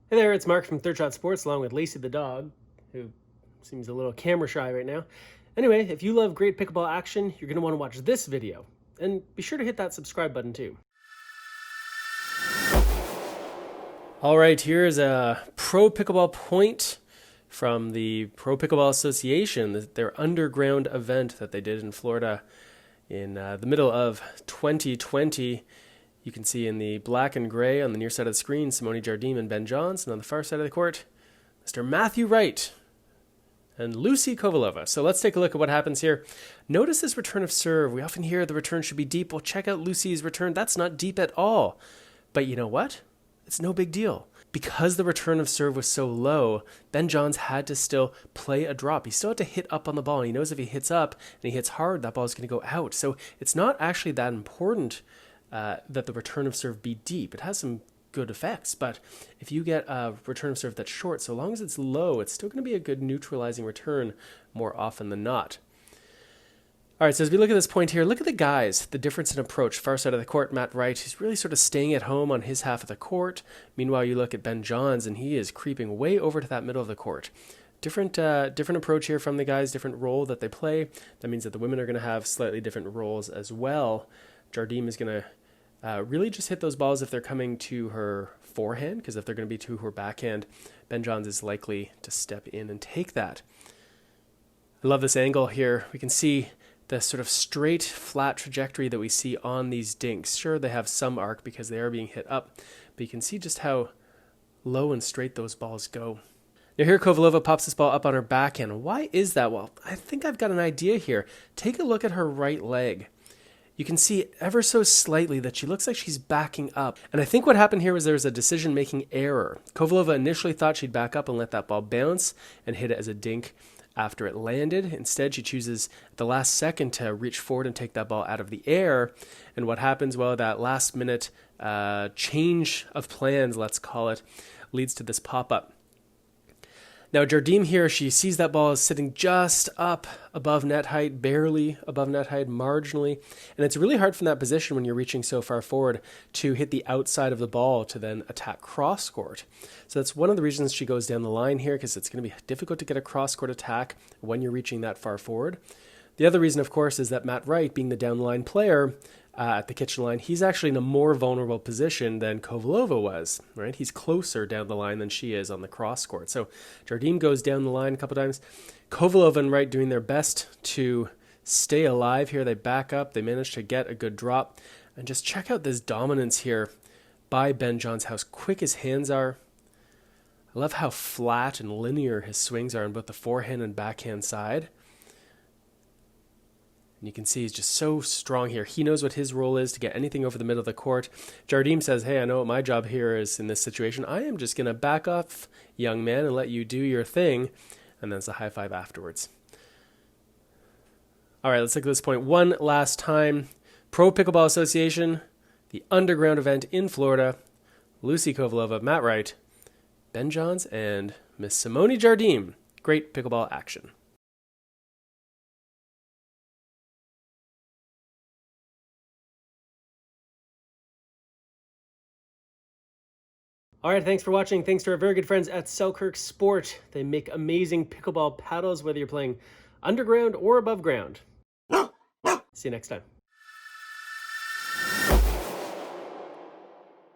Hey there, it's Mark from Third Shot Sports along with Lacey the dog, who seems a little camera shy right now. Anyway, if you love great pickleball action, you're going to want to watch this video. And be sure to hit that subscribe button too. All right, here's a pro pickleball point from the Pro Pickleball Association, their underground event that they did in Florida in the middle of 2020. You can see in the black and gray on the near side of the screen, Simone Jardim and Ben Johns, and on the far side of the court, Mr. Matthew Wright and Lucy Kovalova. So let's take a look at what happens here. Notice this return of serve. We often hear the return should be deep. Well, check out Lucy's return. That's not deep at all. But you know what? It's no big deal. Because the return of serve was so low, Ben Johns had to still play a drop. He still had to hit up on the ball. And he knows if he hits up and he hits hard, that ball is going to go out. So it's not actually that important that the return of serve be deep. It has some good effects, but if you get a return of serve that's short, so long as it's low, it's still going to be a good neutralizing return more often than not. All right, so as we look at this point here, look at the guys, the difference in approach. Far side of the court, Matt Wright, he's really sort of staying at home on his half of the court. Meanwhile, you look at Ben Johns, and he is creeping way over to that middle of the court. Different approach here from the guys, different role that they play. That means that the women are going to have slightly different roles as well. Jardim is going to really just hit those balls if they're coming to her forehand, because if they're going to be to her backhand, Ben Johns is likely to step in and take that. I love this angle here. We can see the sort of straight, flat trajectory that we see on these dinks. Sure, they have some arc because they are being hit up, but you can see just how low and straight those balls go. Now here Kovalova pops this ball up on her backhand. Why is that? Well, I think I've got an idea here. Take a look at her right leg. You can see ever so slightly that she looks like she's backing up. And I think what happened here was there was a decision-making error. Kovalova initially thought she'd back up and let that ball bounce and hit it as a dink after it landed. Instead, she chooses at the last second to reach forward and take that ball out of the air. And what happens? Well, that last-minute change of plans, let's call it, leads to this pop-up. Now Jardim here, she sees that ball is sitting just up above net height, barely above net height, marginally. And it's really hard from that position when you're reaching so far forward to hit the outside of the ball to then attack cross court. So that's one of the reasons she goes down the line here, because it's going to be difficult to get a cross court attack when you're reaching that far forward. The other reason, of course, is that Matt Wright, being the down the line player at the kitchen line, he's actually in a more vulnerable position than Kovalova was, right? He's closer down the line than she is on the cross court. So Jardim goes down the line a couple times. Kovalova and Wright doing their best to stay alive here. They back up. They manage to get a good drop. And just check out this dominance here by Ben Johns, how quick his hands are. I love how flat and linear his swings are on both the forehand and backhand side. And you can see he's just so strong here. He knows what his role is to get anything over the middle of the court. Jardim says, hey, I know what my job here is in this situation. I am just going to back off, young man, and let you do your thing. And then it's a high five afterwards. All right, let's look at this point one last time. Pro Pickleball Association, the underground event in Florida. Lucy Kovalova, Matt Wright, Ben Johns, and Miss Simone Jardim. Great pickleball action. All right, thanks for watching. Thanks to our very good friends at Selkirk Sport. They make amazing pickleball paddles, whether you're playing underground or above ground. See you next time.